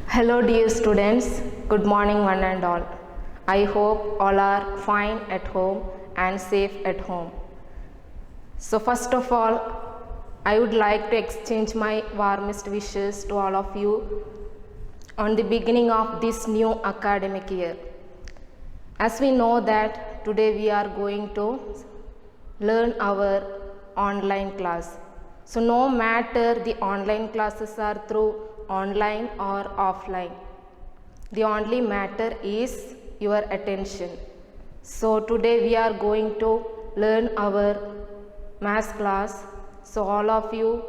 Hello dear students, good morning one and all. I hope all are fine at home and safe at home. So first of all, I would like to exchange my warmest wishes to all of you on the beginning of this new academic year. As we know that today we are going to learn our online class. So no matter the online classes are through online or offline, the only matter is your attention. So today we are going to learn our math class. So all of you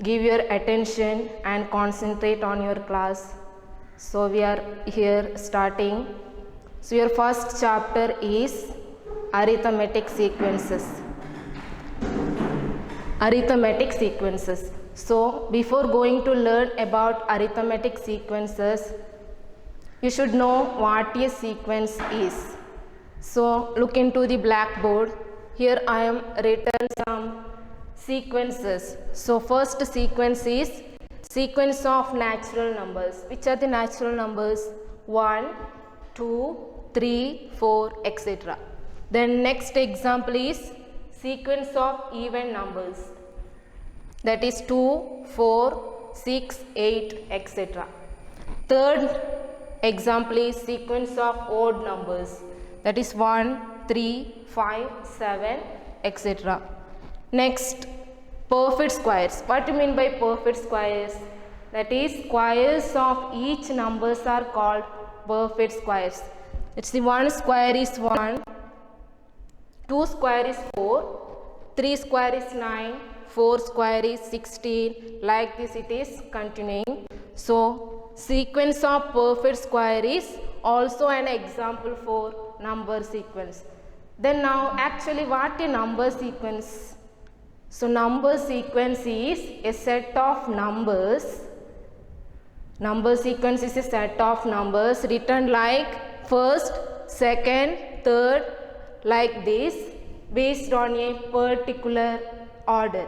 give your attention and concentrate on your class. So we are here starting. So your first chapter is arithmetic sequences. Arithmetic sequences. So before going to learn about arithmetic sequences, you should know what a sequence is. So look into the blackboard. Here I am written some sequences. So first sequence is sequence of natural numbers. Which are the natural numbers? 1, 2, 3, 4, etc. Then next example is sequence of even numbers. That is 2, 4, 6, 8, etc. Third example is sequence of odd numbers. That is 1, 3, 5, 7, etc. Next, perfect squares. What do you mean by perfect squares? That is squares of each numbers are called perfect squares. It's the 1 square is 1, 2 square is 4, 3 square is 9, 4 square is 16, like this it is continuing. So sequence of perfect square is also an example for number sequence. Then now actually what is number sequence? So number sequence is a set of numbers. Number sequence is a set of numbers written like first, second, third, like this, based on a particular order.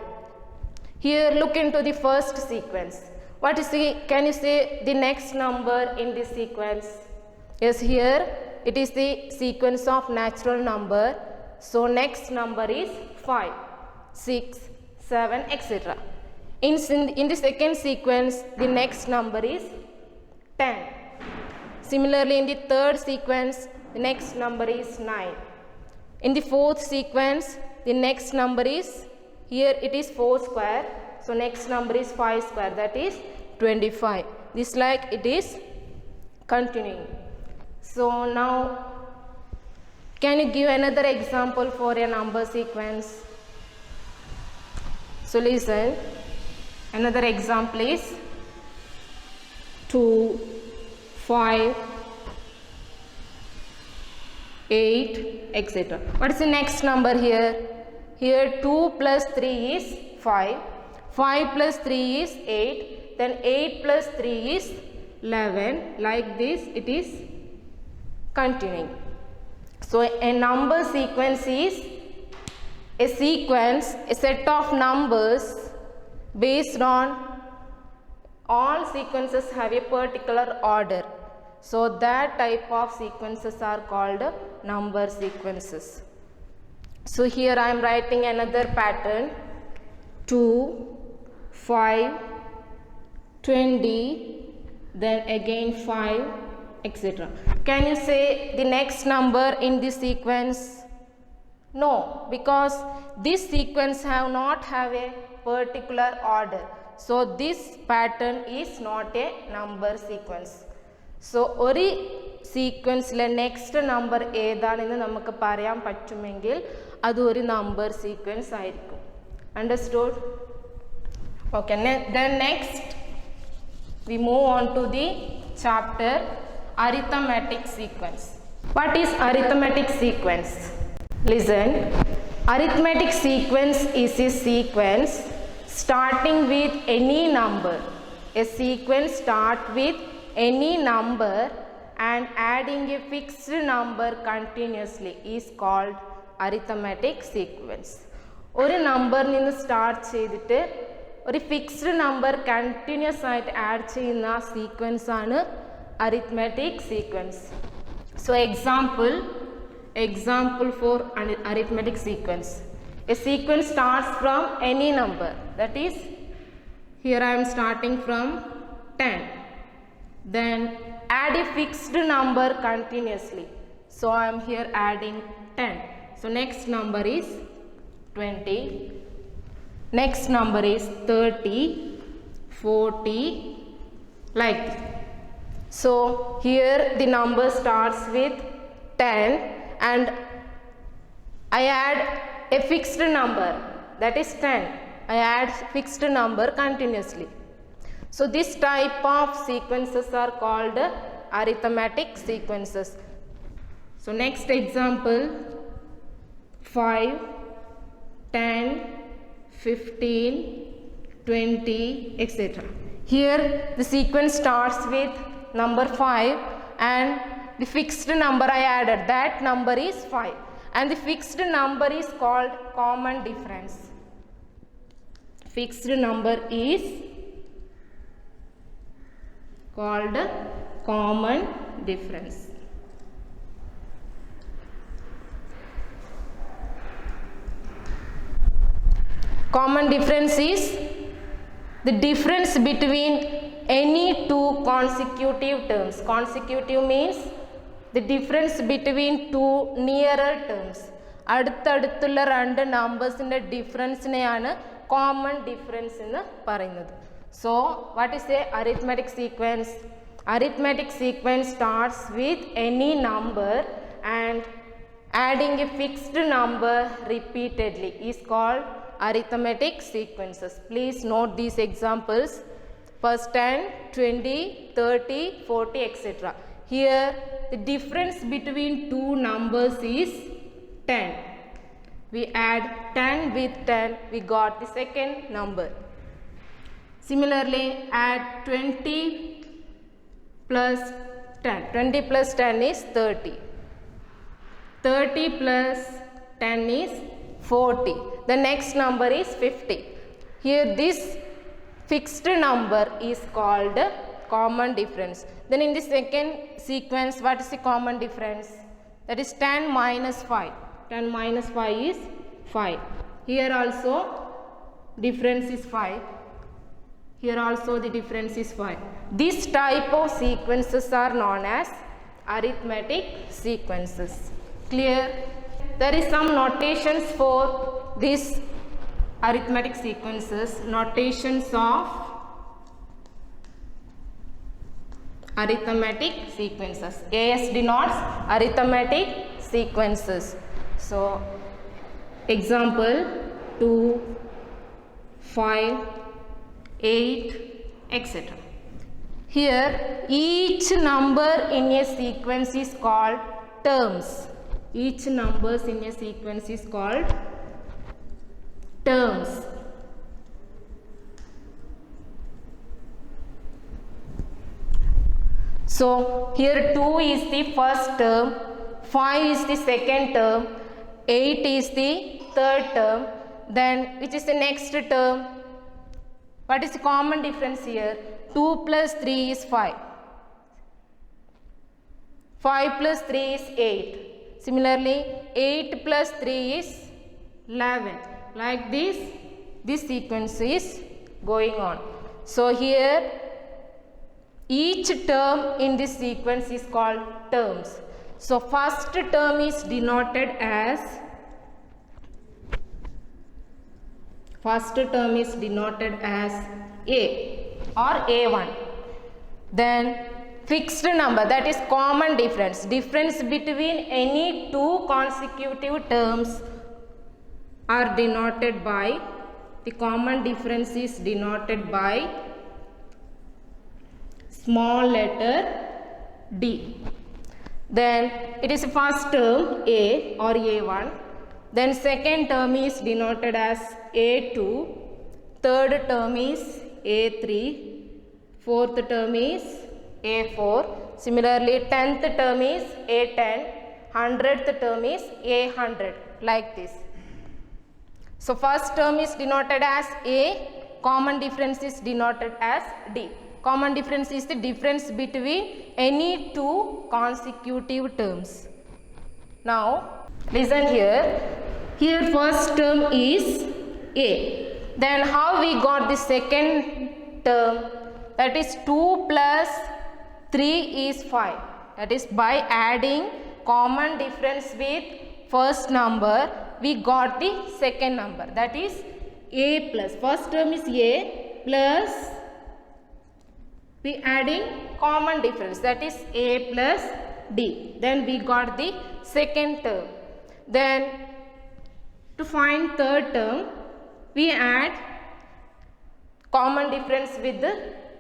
Here look into the first sequence. What is the, can you say the next number in this sequence? Yes, here it is the sequence of natural number. So next number is 5, 6, 7, etc. In the second sequence, the next number is 10. Similarly, in the third sequence, the next number is 9. In the fourth sequence, the next number is, here it is 4 square, so next number is 5 square, that is 25. This like it is continuing. So now, can you give another example for a number sequence? So listen, another example is 2, 5, 8, etc. What is the next number here? Here 2 plus 3 is 5, 5 plus 3 is 8, then 8 plus 3 is 11, like this it is continuing. So a number sequence is a sequence, a set of numbers based on all sequences have a particular order. So that type of sequences are called number sequences. So here I am writing another pattern 2, 5, 20, then again 5, etc. Can you say the next number in this sequence? No, because this sequence not have a particular order. So this pattern is not a number sequence. So ഒരു സീക്വൻസിലെ next number ഏതാണെന്ന് നമുക്ക് പറയാൻ പറ്റുമെങ്കിൽ അത് ഒരു number sequence ആയിരിക്കും. Understood? Okay, then next we move on to the chapter arithmetic sequence. What is arithmetic sequence? Listen, arithmetic sequence is a sequence starting with any number. A sequence start with any number and adding a fixed number continuously is called arithmetic sequence. ഒരു നമ്പറിൽ നിന്ന് start ചെയ്തിട്ട് ഒരു fixed number continuous ആയിട്ട് add ചെയ്യുന്ന sequence ആണ് arithmetic sequence. So example for arithmetic sequence. A sequence starts from any number, that is here I am starting from 10, then add a fixed number continuously, so I am here adding 10. So next number is 20, next number is 30, 40, like this. So here the number starts with 10 and I add a fixed number, that is 10. I add fixed number continuously. So this type of sequences are called arithmetic sequences. So next example, 5, 10, 15, 20, etc. Here the sequence starts with number 5 and the fixed number I added, that number is 5, and the fixed number is called common difference. Fixed number is called common difference. Common difference is the difference between any two consecutive terms. Consecutive means the difference between two nearer terms. അടുത്തടുത്തുള്ള രണ്ട് നമ്പേഴ്സിൻ്റെ ഡിഫറൻസിനെയാണ് common difference എന്ന് പറയുന്നത്. So what is a arithmetic sequence? Arithmetic sequence starts with any number and adding a fixed number repeatedly is called arithmetic sequences. Please note these examples. First 10, 20, 30, 40, etc. Here the difference between two numbers is 10. We add 10 with 10, we got the second number. Similarly, add 20 plus 10. 20 plus 10 is 30. 30 plus 10 is 40. The next number is 50. Here this fixed number is called common difference. Then in the second sequence, what is the common difference? That is 10 minus 5. 10 minus 5 is 5. Here also difference is 5. Here also the difference is 5. This type of sequences are known as arithmetic sequences. Clear? There is some notations for these arithmetic sequences. Notations of arithmetic sequences. AS denotes arithmetic sequences. So example 2, 5, 8, etc. Here each number in a sequence is called terms. Each numbers in a sequence is called terms. So here 2 is the first term, 5 is the second term, 8 is the third term, then which is the next term? What is the common difference here? 2 plus 3 is 5. 5 plus 3 is 8. Similarly, 8 plus 3 is 11. Like this sequence is going on. So here each term in this sequence is called terms. So first term is denoted as A or A1. Then fixed number, that is common difference. Difference between any two consecutive terms are denoted by, the common difference is denoted by small letter d. Then it is first term A or A1. Then second term is denoted as A2. Third term is A3. Fourth term is A4. Similarly, 10th term is A10. 100th term is A100. Like this. So first term is denoted as A, common difference is denoted as D. Common difference is the difference between any two consecutive terms. Now listen here. Here first term is A. Then how we got the second term? That is 2 plus 3 is 5. That is by adding common difference with first number we got the second number. That is A plus. First term is A plus we adding common difference, that is A plus D. Then we got the second term. Then to find third term we add common difference with the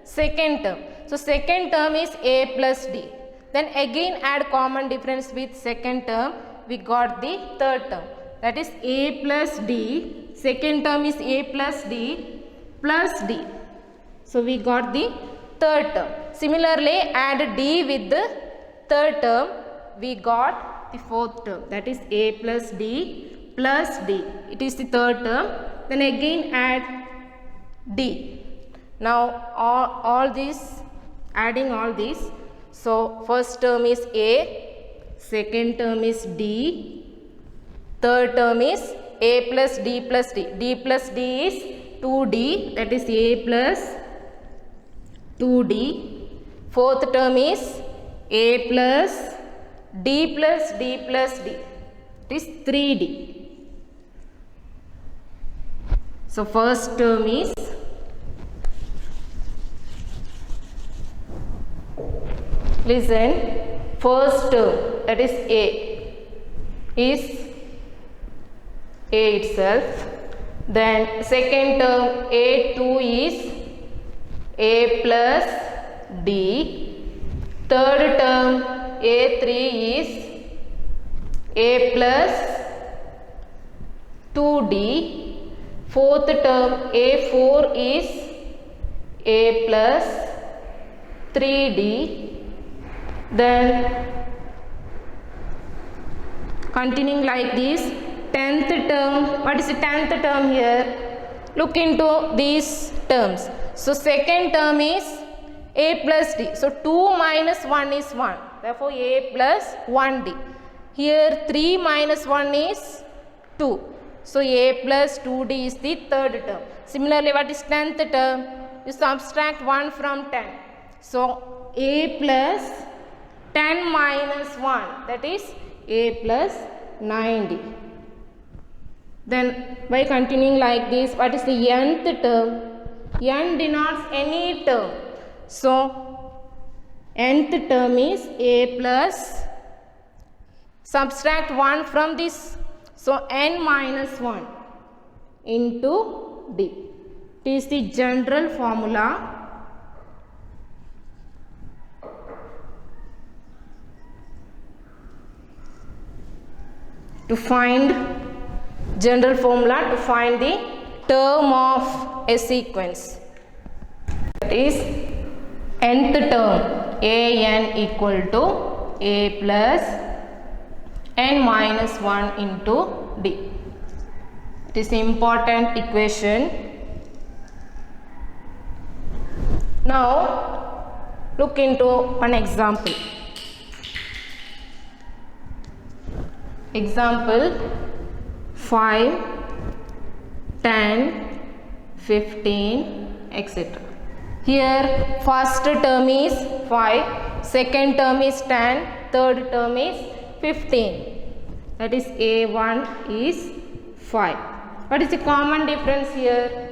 second term. So second term is A plus D. Then again add common difference with second term, we got the third term. That is A plus D. Second term is A plus D plus D. So we got the third term. Similarly add D with the third term, we got the fourth term. That is A plus D plus D. It is the third term. Then again add D. Now all these, adding all these. So first term is A, second term is D, third term is A plus D plus D. D plus D is 2D, that is A plus 2D. Fourth term is A plus D plus D plus D. It is 3D. So first term is listen, first term, that is A, is A itself. Then second term A2 is A plus D. Third term A3 is A plus 2D. Fourth term A4 is A plus 3D. Then continuing like this, 10th term, what is the 10th term here? Look into these terms. So second term is A plus D. So 2 minus 1 is 1. Therefore A plus 1D. Here 3 minus 1 is 2. So A plus 2D is the third term. Similarly, what is 10th term? You subtract 1 from 10. So A plus 10 minus 1, that is A plus 9D. Then by continuing like this, what is the nth term? N denotes any term. So nth term is A plus, subtract 1 from this. So N minus 1 into D. It is the general formula. To find general formula to find the term of a sequence. That is nth term an equal to A plus n minus 1 into D. It is an important equation. Now look into one example. Example 5, 10, 15, etc. Here first term is 5, second term is 10, third term is 15. That is A1 is 5. What is the common difference here?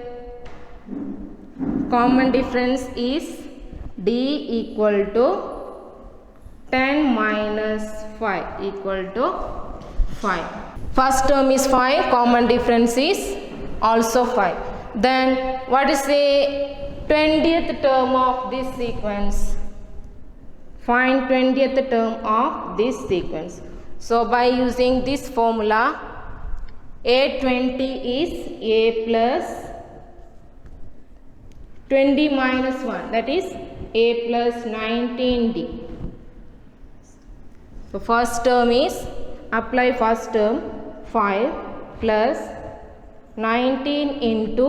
Common difference is D equal to 10 minus 5 equal to 5. First term is 5, common difference is also 5. Then what is the 20th term of this sequence? Find 20th term of this sequence. So by using this formula, A20 is A plus 20 minus 1, that is A plus 19D. So first term is, apply first term 5 plus 19 into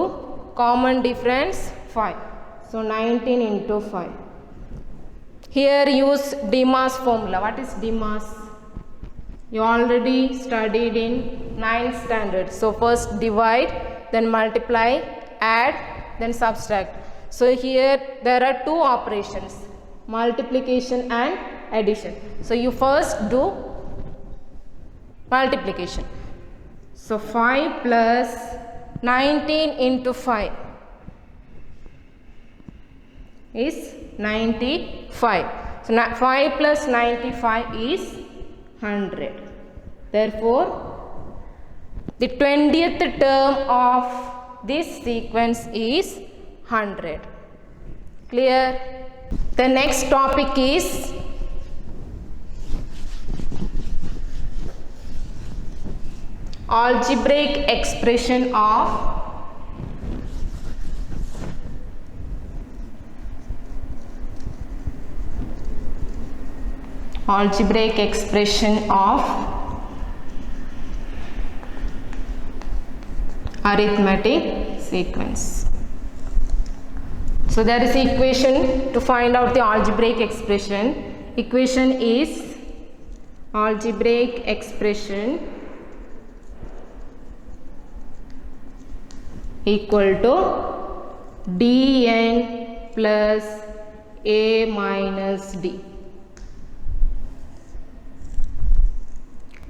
common difference 5. So 19 into 5. Here use DMAS formula. What is DMAS? You already studied in 9th standard. So first divide, then multiply, add, then subtract. So here there are two operations, multiplication and addition. So you first do multiplication. So 5 plus 19 into 5 is 95. So 5 plus 95 is 100. Therefore, the 20th term of this sequence is 100. Clear? The next topic is algebraic expression of arithmetic sequence. So there is equation to find out the algebraic expression. Equation is algebraic expression equal to dn plus a minus d.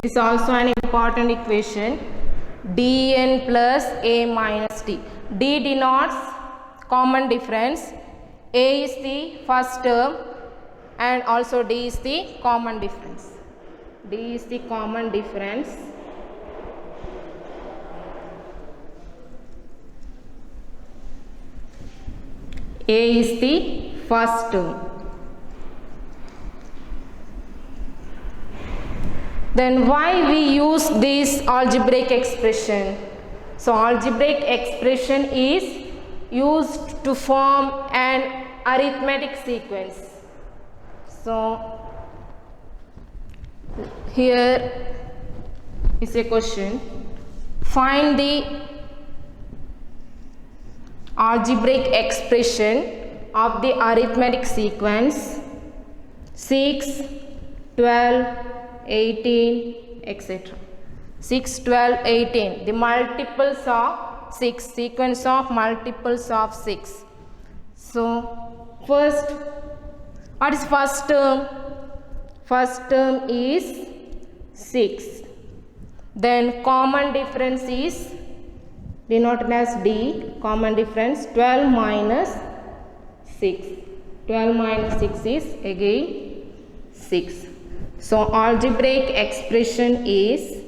This is also an important equation, dn plus a minus d. D denotes common difference, a is the first term and also d is the common difference. D is the common difference. A is the first term. Then why we use this algebraic expression? So algebraic expression is used to form an arithmetic sequence. So here is a question. Find the algebraic expression of the arithmetic sequence 6, 12, 18, etc. 6, 12, 18. The multiples of 6. Sequence of multiples of 6. So, first, what is first term? First term is 6. Then common difference is denoted as D. Common difference 12 minus 6. 12 minus 6 is again 6. So algebraic expression is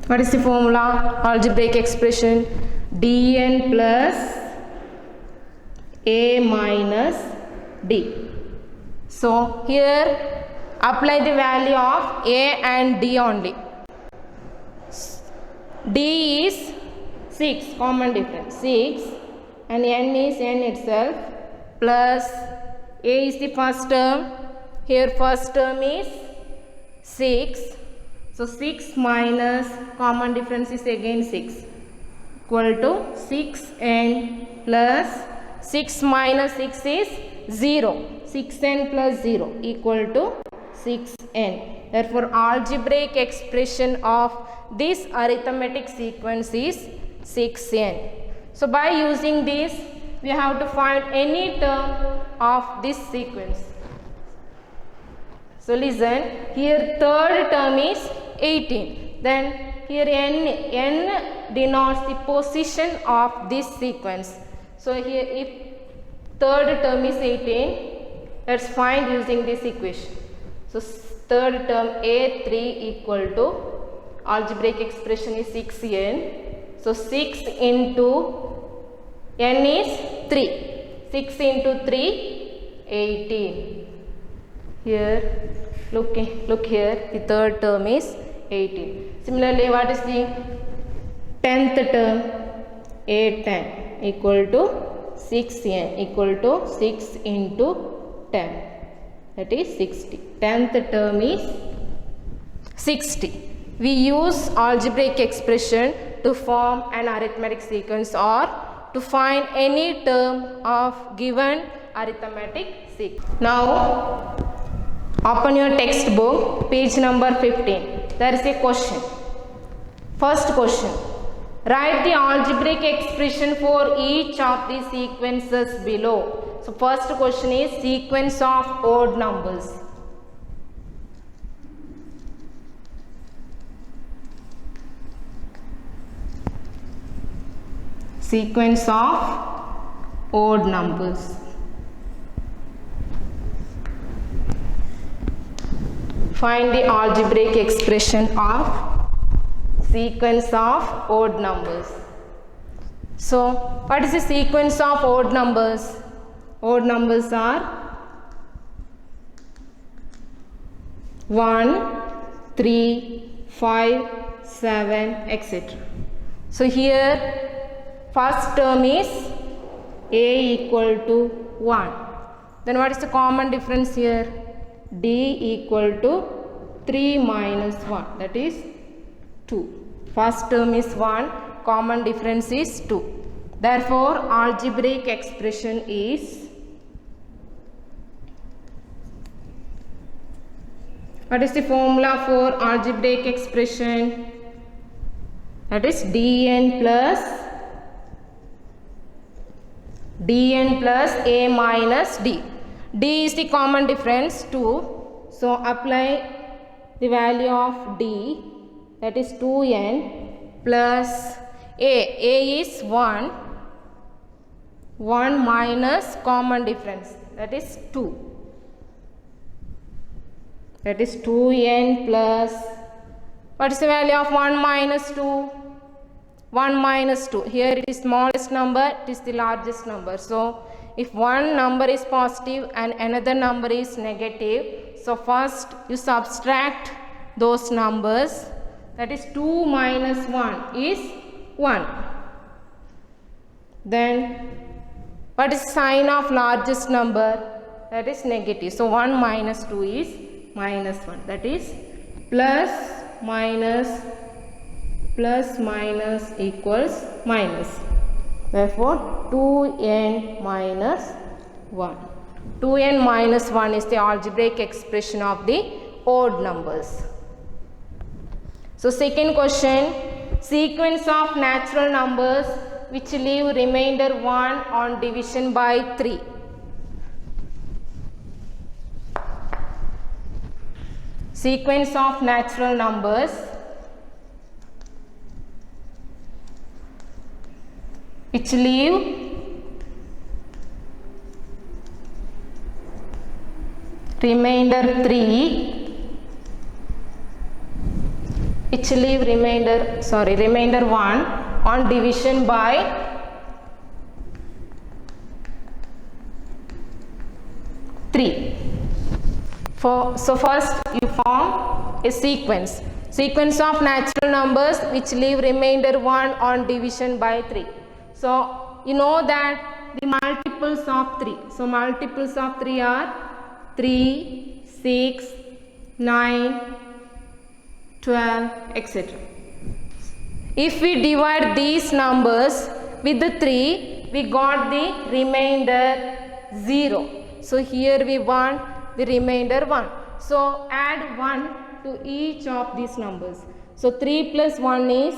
what is the formula? Algebraic expression dn plus a minus d. So here apply the value of a and d only. D is 6, common difference 6, and n is n itself, plus a is the first term. Here first term is 6. So 6 minus common difference is again 6 equal to 6n plus 6 minus 6 is 0. 6n plus 0 equal to 6n. Therefore algebraic expression of this arithmetic sequence is 6n. So by using this we have to find any term of this sequence. So listen, here third term is 18. Then here n denotes the position of this sequence. So here if third term is 18, let's find using this equation. So third term a3 equal to algebraic expression is 6n. So 6 into n is 3. 6 into 3, 18. Here, look here, the third term is 18. Similarly, what is the 10th term? A10 equal to 6n equal to 6 into 10. That is 60. 10th term is 60. We use algebraic expression to form an arithmetic sequence or to find any term of given arithmetic sequence. Now, open your textbook, page number 15. There is a question. First question. Write the algebraic expression for each of the sequences below. So, first question is sequence of odd numbers. Sequence of odd numbers. Find the algebraic expression of sequence of odd numbers. So, what is the sequence of odd numbers? Odd numbers are 1, 3, 5, 7, etc. So, here first term is a equal to 1. Then what is the common difference here? D equal to 3 minus 1, that is 2. First term is 1, common difference is 2. Therefore, algebraic expression is, what is the formula for algebraic expression? That is dn plus a minus d. D is the common difference 2. So, apply the value of d, that is 2n plus a is 1 minus common difference, that is 2. That is 2n plus, what is the value of 1 minus 2? 1 minus 2. Here it is smallest number, it is the largest number. So, if one number is positive and another number is negative, so first you subtract those numbers, that is 2 minus 1 is 1. Then what is sign of largest number? That is negative. So, 1 minus 2 is minus 1, that is plus minus equals minus. Therefore, 2n minus 1. 2n minus 1 is the algebraic expression of the odd numbers. So, second question, sequence of natural numbers which leave remainder 1 on division by 3. Sequence of natural numbers which leave remainder 1 on division by 3. So first you form a sequence of natural numbers which leave remainder 1 on division by 3. So, you know that the multiples of 3. So, multiples of 3 are 3, 6, 9, 12, etc. If we divide these numbers with the 3, we got the remainder 0. So, here we want the remainder 1. So, add 1 to each of these numbers. So, 3 plus 1 is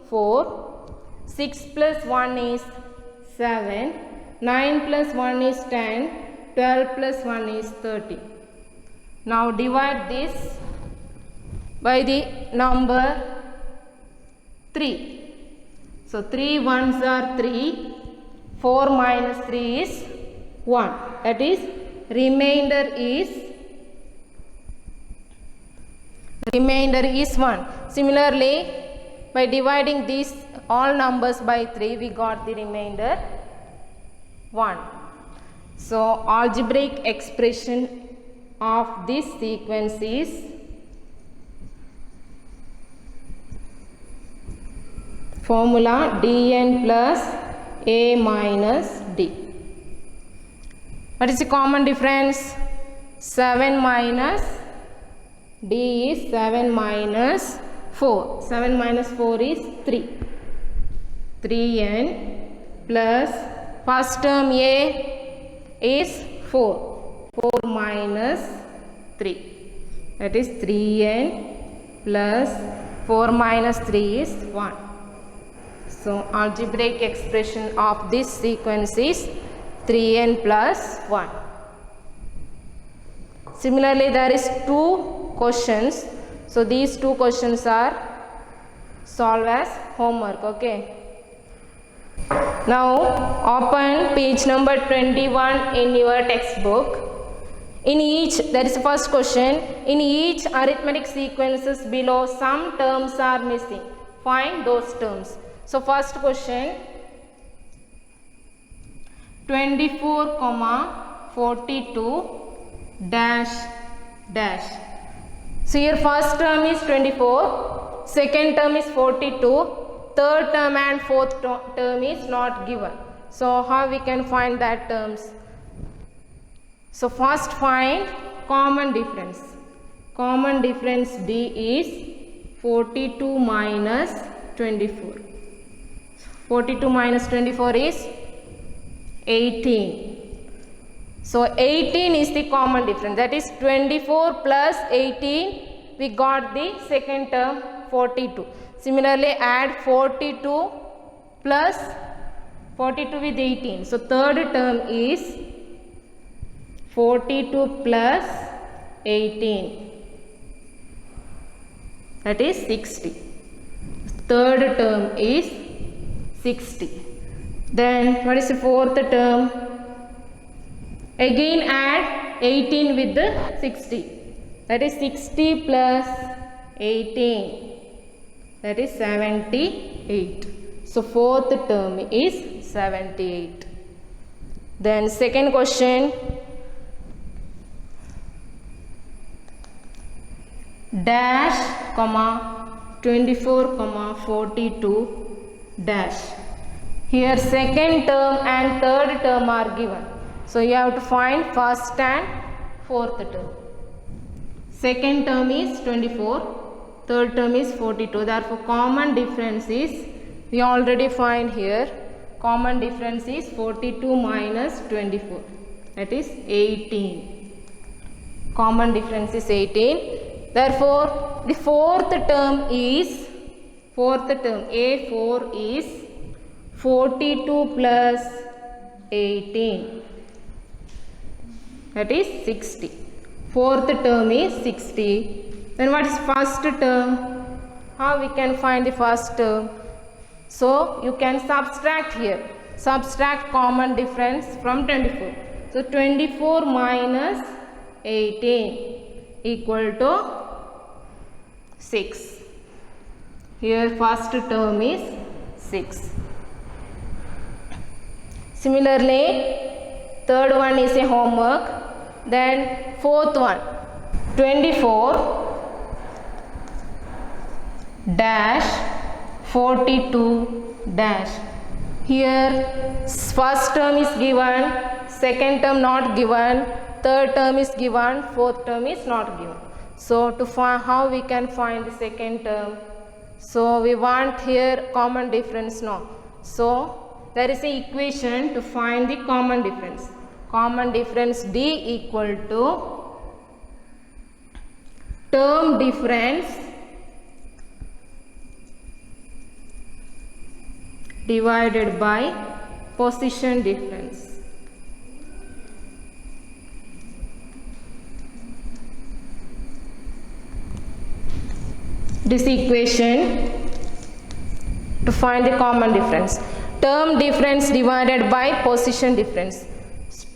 4. 6 plus 1 is 7, 9 plus 1 is 10, 12 plus 1 is 30. Now divide this by the number 3. So 3 ones are 3, 4 minus 3 is 1. That is remainder is 1. Similarly, by dividing these all numbers by 3, we got the remainder 1. So, algebraic expression of this sequence is formula dn plus a minus d. What is the common difference? 7 minus D is 7 minus 4. 7 minus 4 is 3. 3n plus first term A is 4. 4 minus 3. That is 3n plus 4 minus 3 is 1. So algebraic expression of this sequence is 3n plus 1. Similarly, there is 2 questions. So these 2 questions are solved as homework. Okay. Now open page number 21 in your textbook. In each, that is the first question, in each arithmetic sequences below some terms are missing. Find those terms. So first question, 24, 42 dash dash. So here first term is 24, second term is 42, third term and fourth term is not given. So how we can find that terms? So first find common difference. Common difference D is 42 minus 24. 42 minus 24 is 18. So 18 is the common difference. That is 24 plus 18. We got the second term 42. Similarly, add 42 plus 42 with 18. So third term is 42 plus 18. That is 60. Third term is 60. Then what is the fourth term? Again add 18 with the 60. That is 60 plus 18. That is 78. So fourth term is 78. Then second question. Dash, comma, 24, comma, 42, dash. Here second term and third term are given. So you have to find first and fourth term. Second term is 24, third term is 42. Therefore common difference is, we already find here, common difference is 42 minus 24. That is 18. Common difference is 18. Therefore, the fourth term is, A4 is 42 plus 18. That is 60. Fourth term is 60. Then what is first term? How we can find the first term? So, you can subtract here. Subtract common difference from 24. So, 24 minus 18 equal to 6. Here first term is 6. Similarly, third one is a homework. Then fourth one, 24 dash 42 dash. Here first term is given, second term not given, third term is given, fourth term is not given. So to find how we can find the second term? So we want here common difference, no. So there is an equation to find the common difference. Common difference D equal to term difference divided by position difference. This equation to find the common difference. Term difference divided by position difference.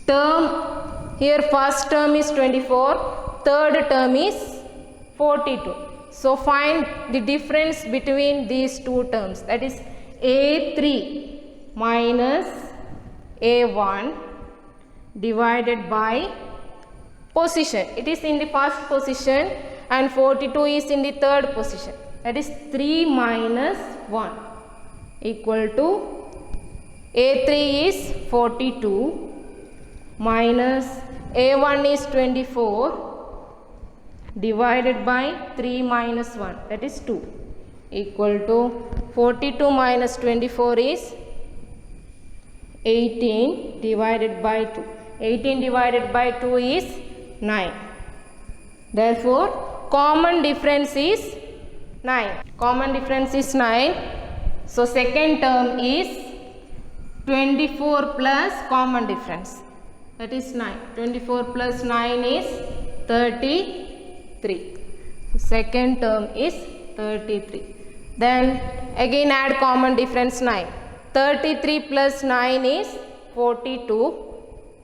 Term, here first term is 24, third term is 42. So find the difference between these two terms. That is A3 minus A1 divided by position. It is in the first position and 42 is in the third position. That is 3 minus 1 equal to A3 is 42 minus A1 is 24 divided by 3 minus 1, that is 2, equal to 42 minus 24 is 18 divided by 2. 18 divided by 2 is 9. Therefore, common difference is 9. Common difference is 9. So, second term is 24 plus common difference, that is 9. 24 plus 9 is 33. Second term is 33. Then again add common difference 9. 33 plus 9 is 42.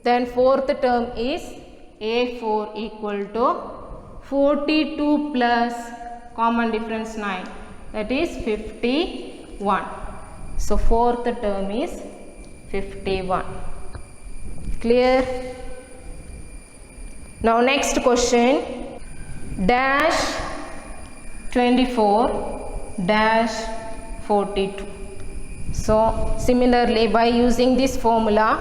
Then fourth term is A4 equal to 42 plus common difference 9, that is 51. So fourth term is 51. Clear? Now next question, dash 24 dash 42. So similarly, by using this formula,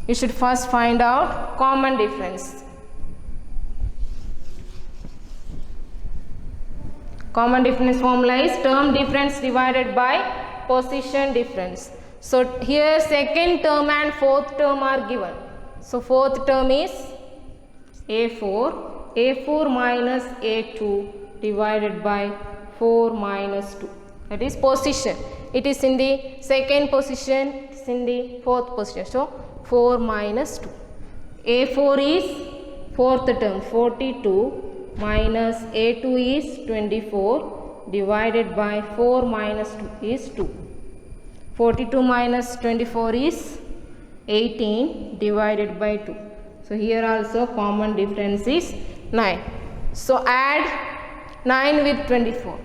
you should first find out common difference. Common difference formula is term difference divided by position difference. So here second term and fourth term are given. So fourth term is A4. A4 minus A2 divided by 4 minus 2. That is position. It is in the second position, it is in the fourth position. So 4 minus 2. A4 is fourth term 42 minus A2 is 24 divided by 4 minus 2 is 2. 42 minus 24 is 18 divided by 2. So here also common difference is 9. So add 9 with 24.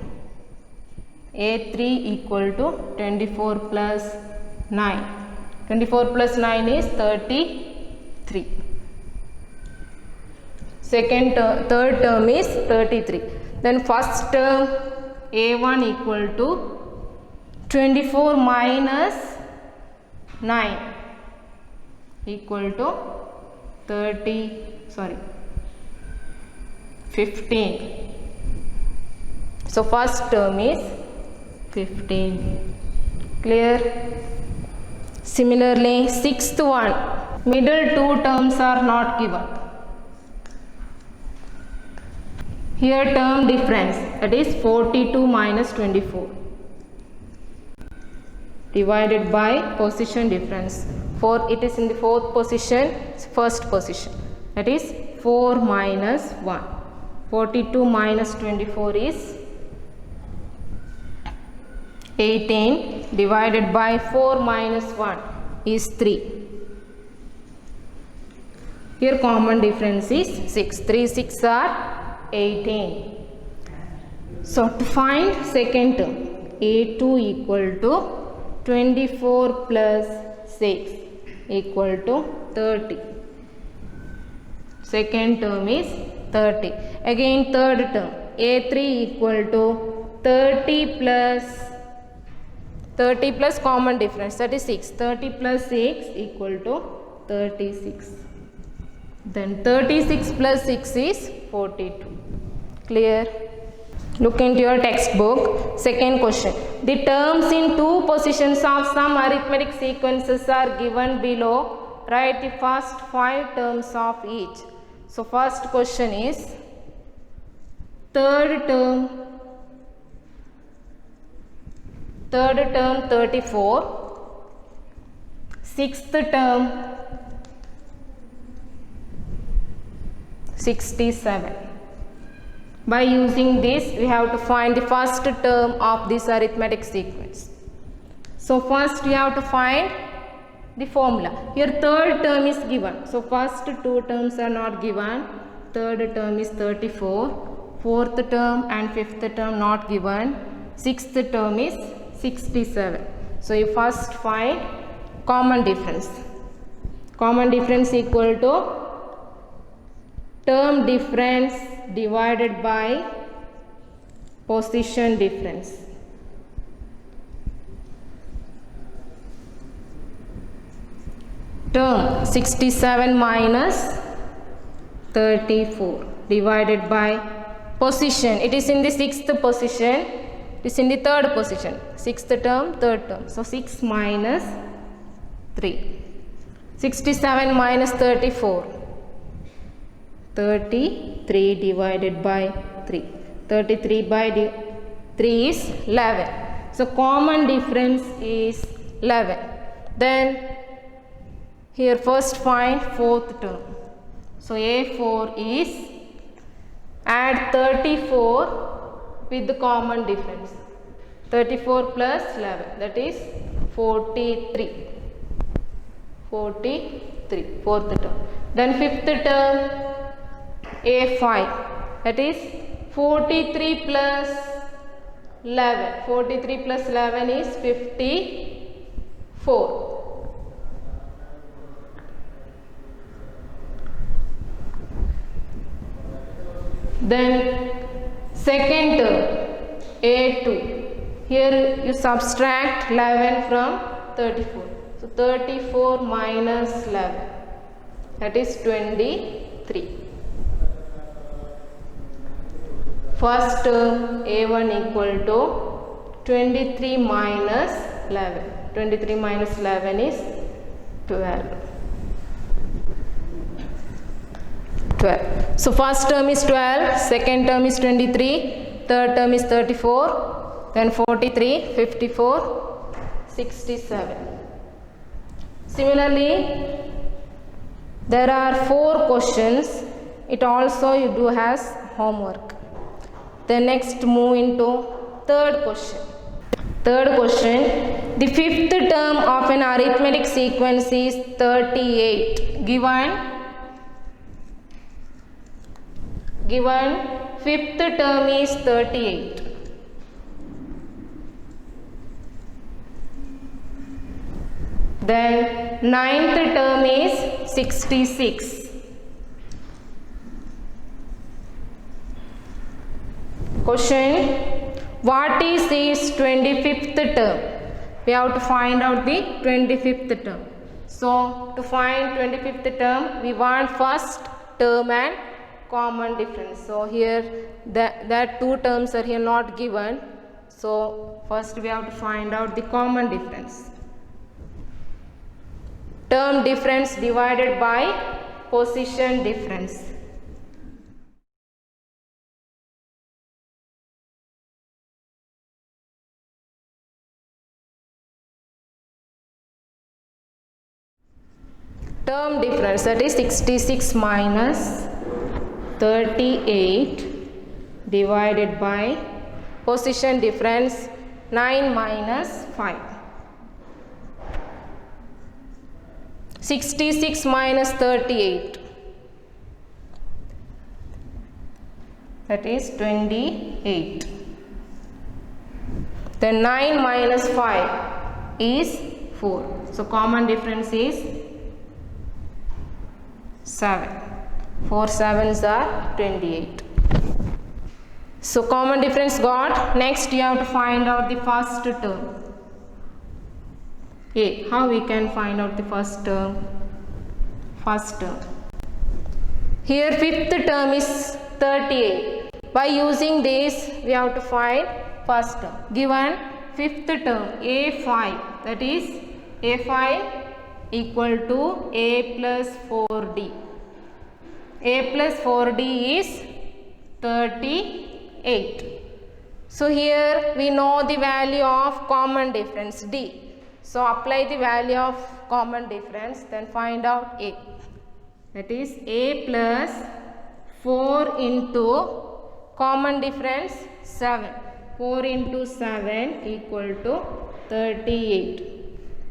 A3 equal to 24 plus 9. 24 plus 9 is 33. Third term is 33. Then first term A1 equal to 24 minus 9 equal to 15. So first term is 15. Clear? Similarly, sixth one, middle two terms are not given. Here term difference, that is 42 minus 24 divided by position difference. It is in the fourth position, first position, that is 4 minus 1. 42 minus 24 is 18 divided by 4 minus 1 is 3. Here common difference is 6. 3 6 are 18. So to find second term, A2 equal to 24 plus 6 equal to 30. Second term is 30. Again third term, A3 equal to 30 plus common difference, that is 6. 30 plus 6 equal to 36. Then 36 plus 6 is 42. Clear? Look into your textbook. Second question. The terms in two positions of some arithmetic sequences are given below. Write the first 5 terms of each. So first question is third term 34, sixth term 67. By using this, we have to find the first term of this arithmetic sequence. So first we have to find the formula. Here third term is given. So first two terms are not given. Third term is 34. Fourth term and fifth term not given. Sixth term is 67. So you first find common difference. Common difference equal to term difference divided by position difference. Term 67 minus 34. divided by position. It is in the 6th position. It is in the 3rd position. 6th term, 3rd term. So 6 minus 3. 67 minus 34. 33 divided by 3. 33 by 3 is 11. So common difference is 11. Then here first find 4th term. So A4 is add 34 with the common difference. 34 plus 11, that is 43. 43, 4th term. Then 5th term A5, that is 43 plus 11. 43 plus 11 is 54. Then second term A2. Here you subtract 11 from 34. So 34 minus 11, that is 23. First term A1 equal to 23 minus 11. 23 minus 11 is 12. 12. So first term is 12, second term is 23, third term is 34, then 43, 54, 67. Similarly, there are 4 questions. It also you do as homework. Then next move into third question. Third question, the 5th term of an arithmetic sequence is 38. Given 5th term is 38. Then 9th term is 66. Question, what is its 25th term? We have to find out the 25th term. So to find 25th term, we want first term and common difference. So here that 2 terms are here not given. So first we have to find out the common difference. Term difference divided by position difference. Term difference, that is 66 minus 38 divided by position difference 9 minus 5. 66 minus 38, that is 28. Then 9 minus 5 is 4. So common difference is 7. 4 7s are 28. So common difference got. Next you have to find out the first term. How we can find out the first term? First term. Here 5th term is 38. By using this we have to find first term. Given 5th term A5, that is A5 equal to A plus 4D. A plus 4D is 38. So here we know the value of common difference D. So apply the value of common difference, then find out A. That is A plus 4 into common difference 7. 4 into 7 equal to 38.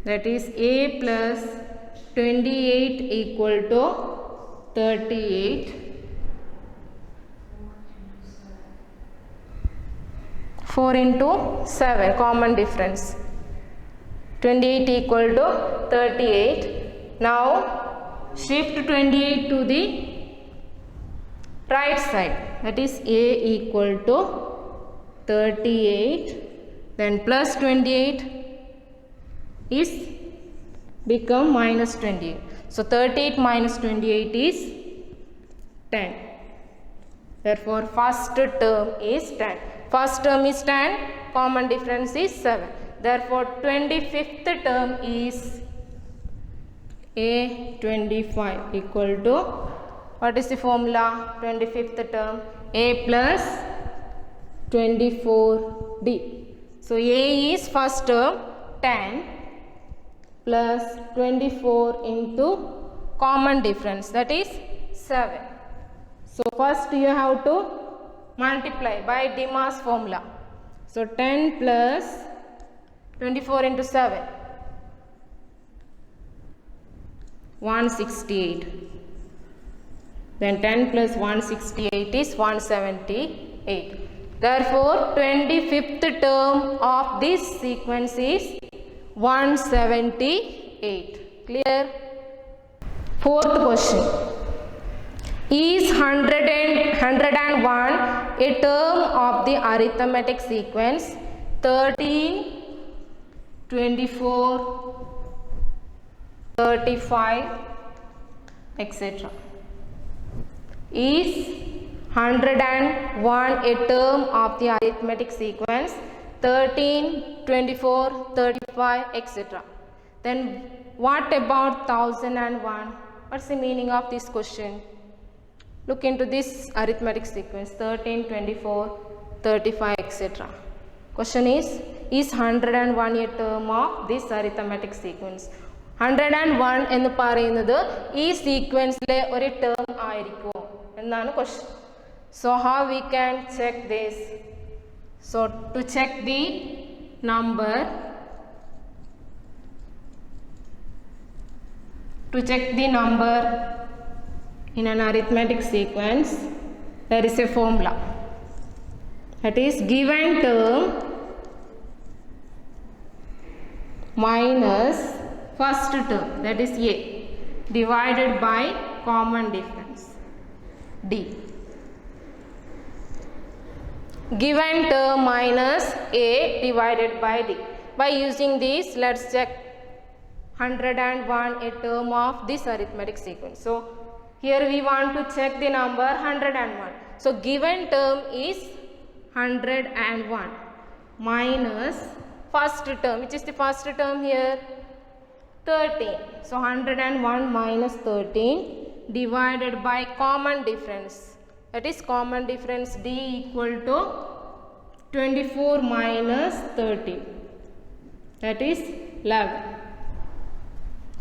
That is A plus 28 equal to 38. 4 into 7 common difference. 28 equal to 38. Now shift 28 to the right side. That is A equal to 38. Then plus 28 is become minus 28. So 38 minus 28 is 10. Therefore, first term is 10. First term is 10, common difference is 7. Therefore, 25th term is A25 equal to, what is the formula? 25th term, A plus 24D. So, A is first term 10 plus 24 into common difference, that is 7. So, first you have to multiply by Demar's formula. So, 10 plus 24 into 7, 168. Then 10 plus 168 is 178. Therefore, 25th term of this sequence is 178. Clear? Fourth question. Is 101 a term of the arithmetic sequence 13, 24, 35, etc. Is 101 a term of the arithmetic sequence 13, 24, 35, etc. Then what about 1001? What's the meaning of this question? Look into this arithmetic sequence 13, 24, 35, etc. Question is 101 a term of this arithmetic sequence? 101 എന്ന് പറയുന്നത് ഈ സീക്വൻസിലെ ഒരു term ആയിരിക്കുമോ എന്നാണ് question. So how we can check this? So to check the number, in an arithmetic sequence, there is a formula. That is given term minus first term, that is A, divided by common difference D. Given term minus A divided by D. By using this, let's check 101 a term of this arithmetic sequence. So here we want to check the number 101. So given term is 101 minus first term. Which is the first term here? 13. So 101 minus 13 divided by common difference. That is common difference D equal to 24 minus 13. That is 11.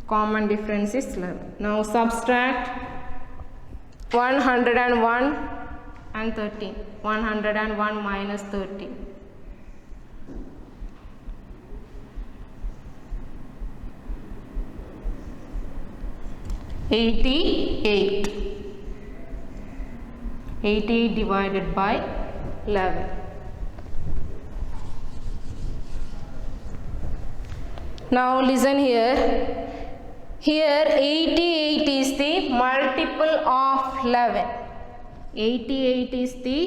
Common difference is 11. Now subtract 101 and 13. 101 minus 13. 88. 88 divided by 11. Now listen here. Here 88 is the multiple of 11. 88 is the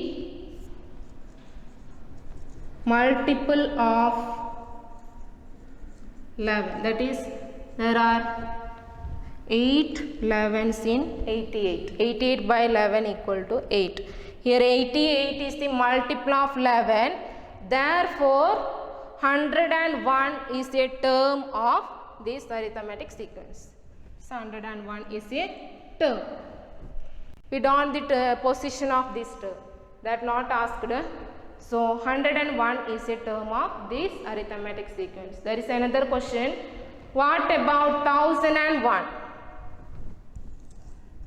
multiple of 11. That is, there are 8 11s in 88. 88 by 11 equal to 8. Here 88 is the multiple of 11. Therefore, 101 is a term of this arithmetic sequence. So 101 is a term. We don't know the position of this term. That not asked. So 101 is a term of this arithmetic sequence. There is another question. What about 1001?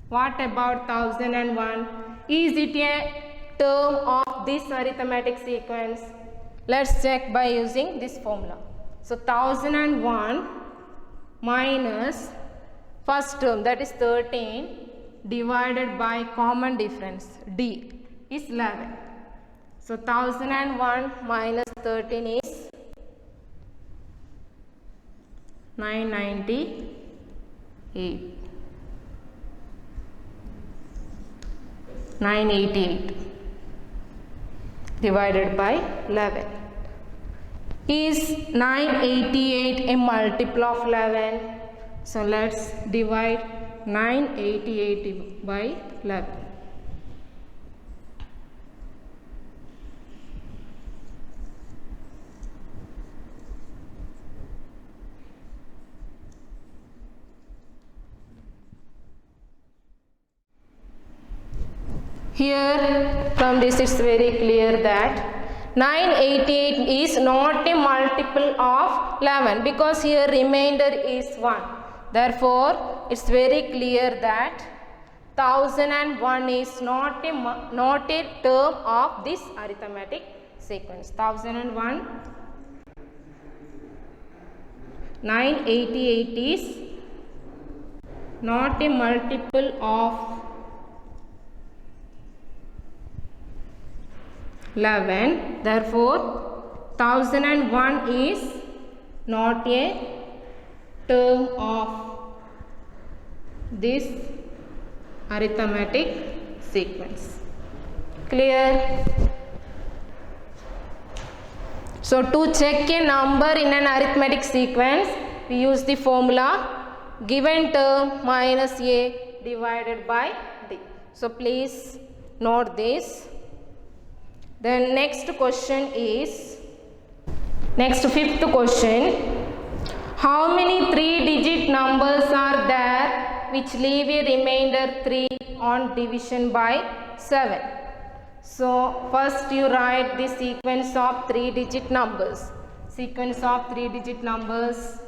What about 1001? Is it a term of this arithmetic sequence? Let's check by using this formula. So 1001 minus first term, that is 13, divided by common difference D is 11. So 1001 minus 13 is 998. 988 divided by 11. Is 988 a multiple of 11? So let's divide 988 by 11. Here from this it's very clear that 988 is not a multiple of 11 because here remainder is 1. Therefore, it's very clear that 1001 is not a term of this arithmetic sequence. 1001, 988 is not a multiple of 11. Therefore, 1001 is not a term of this arithmetic sequence. Clear? So, to check a number in an arithmetic sequence, we use the formula given term minus a divided by d. So, please note this. Then next question is, fifth question, how many 3-digit numbers are there which leave a remainder 3 on division by 7? So, first you write the sequence of 3-digit numbers. Sequence of 3-digit numbers.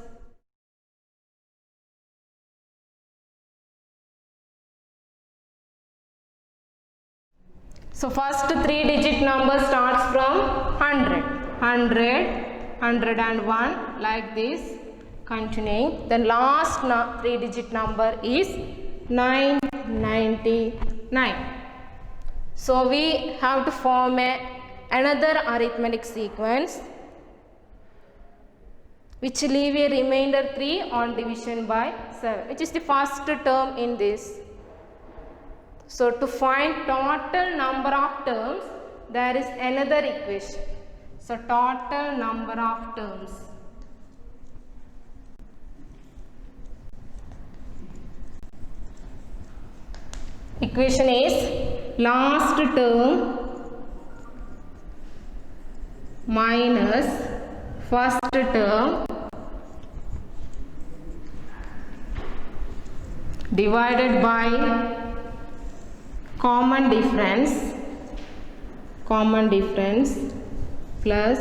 So, first 3-digit number starts from 100, 101 like this, continuing. Then last 3-digit number is 999. So, we have to form another arithmetic sequence which leave a remainder 3 on division by 7, which is the first term in this. So, to find total number of terms, there is another equation. So, total number of terms. Equation is last term minus first term divided by common difference plus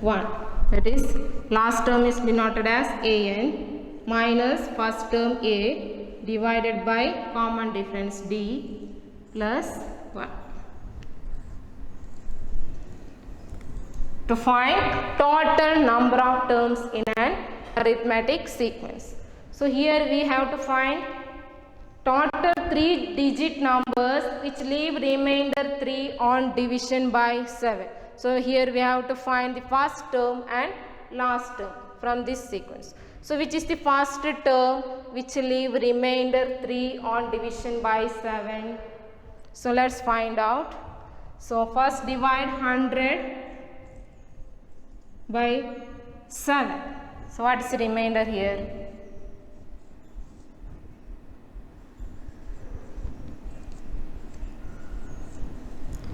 1, that is last term is denoted as an minus first term a divided by common difference d plus 1. To find total number of terms in an arithmetic sequence. So, here we have to find total 3-digit numbers which leave remainder 3 on division by 7. So, here we have to find the first term and last term from this sequence. So, which is the first term which leave remainder 3 on division by 7? So, let us find out. So, first divide 100 by 7. So, what is the remainder here?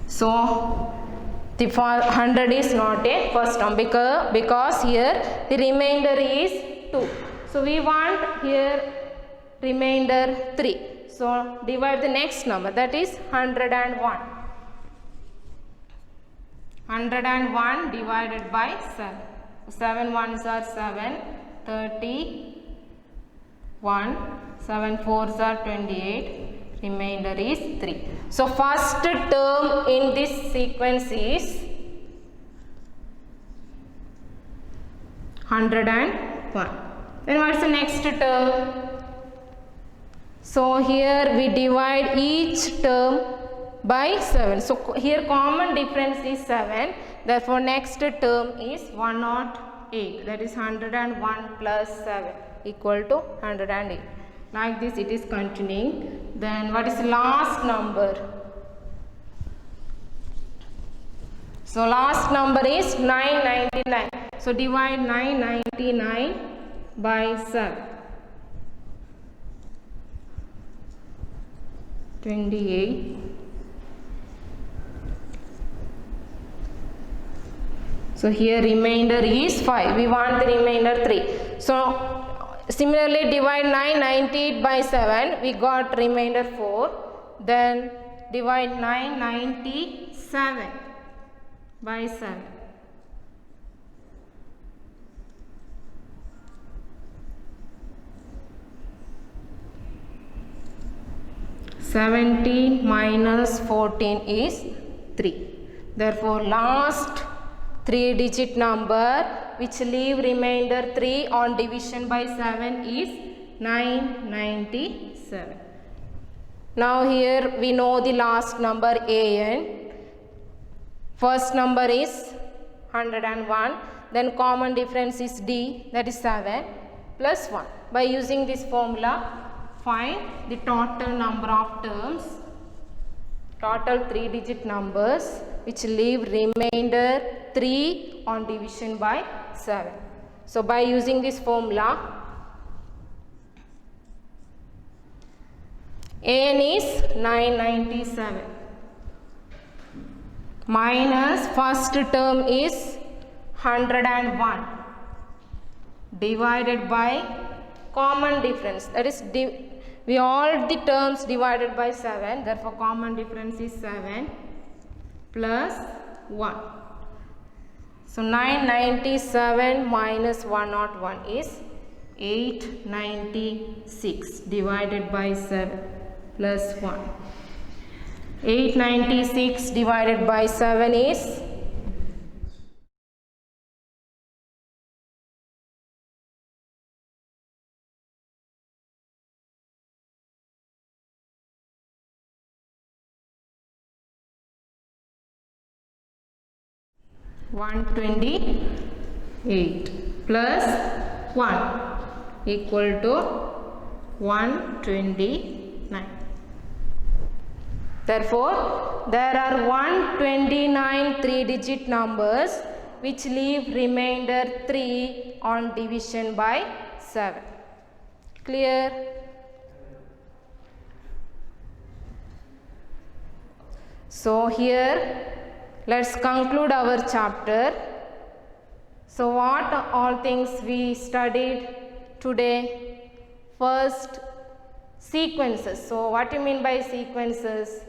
So, the 100 is not a first term because here the remainder is 2. So, we want here remainder 3. So, divide the next number, that is 101. 101 divided by 7. 7 ones are 7, 31, 7 fours are 28. Remainder is 3. So, first term in this sequence is 101. Then what is the next term? So, here we divide each term by 7. So, here common difference is 7. Therefore, next term is 108. That is 101 plus 7 equal to 108. Like this it is continuing. Then what is the last number? So, last number is 999. So, divide 999 by 7. 28. So, here remainder is 5. We want the remainder 3. So, similarly divide 998 by 7. We got remainder 4. Then divide 997 by 7. 70 minus 14 is 3. Therefore, last 3-digit number which leave remainder 3 on division by 7 is 997. Now here we know the last number an. First number is 101. Then common difference is d, that is 7 plus 1. By using this formula, find the total number of terms, total 3-digit numbers which leave remainder 3 on division by 7. So by using this formula, an is 997 minus first term is 101 divided by common difference, that is we all the terms divided by 7, therefore common difference is 7 plus 1. So 997 minus 101 is 896 divided by 7 plus 1. 896 divided by 7 is 128 plus 1 equal to 129. Therefore, there are 129 3-digit numbers which leave remainder 3 on division by 7. Clear? So here let's conclude our chapter. So what all things we studied today? First, sequences. So what do you mean by sequences?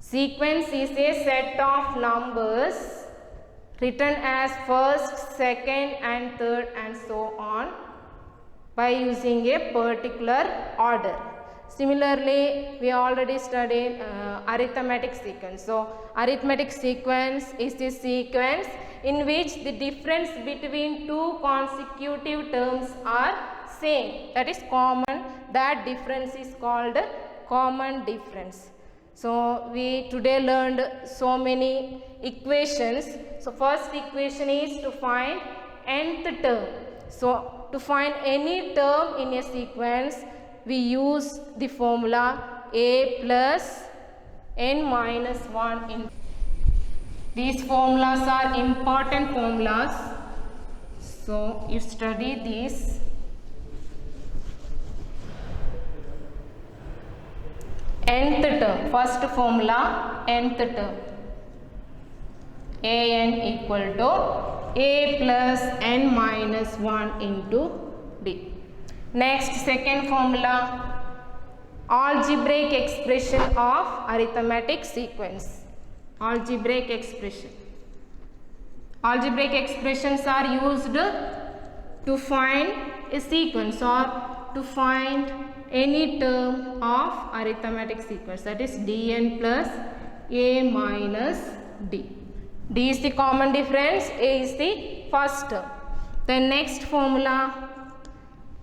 Sequence is a set of numbers written as first, second and third and so on by using a particular order. Similarly, we already studied arithmetic sequence. So, arithmetic sequence is the sequence in which the difference between two consecutive terms are same. That is common. That difference is called common difference. So, we today learned so many equations. So, first equation is to find nth term. So, to find any term in a sequence, we use the formula a plus n minus 1 in. These formulas are important formulas. So, you study these. Nth term, first formula, nth term. An equal to a plus n minus 1 into d. Next, second formula, algebraic expression of arithmetic sequence. Algebraic expression. Algebraic expressions are used to find a sequence or to find any term of arithmetic sequence, that is dn plus a minus d. D is the common difference, a is the first term. The next formula,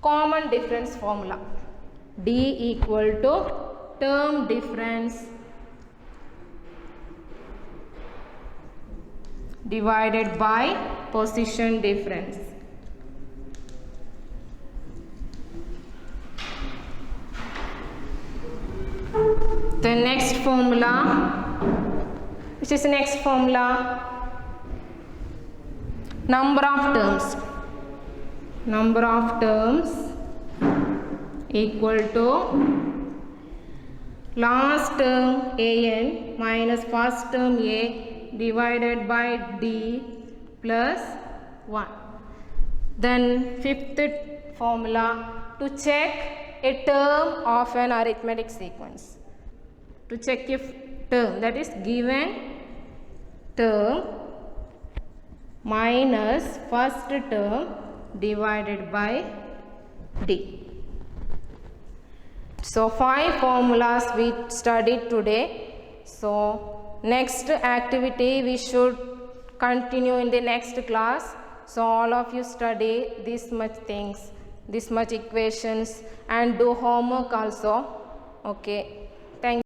common difference formula. D equal to term difference divided by position difference. The next formula, which is the next formula, number of terms. Number of terms equal to last term an minus first term a divided by d plus 1. Then fifth formula, to check a term of an arithmetic sequence. to check a term, that is given term minus first term divided by d. So 5 formulas we studied today. So next activity we should continue in the next class. So all of you study this much things, this much equations, and do homework also. Okay.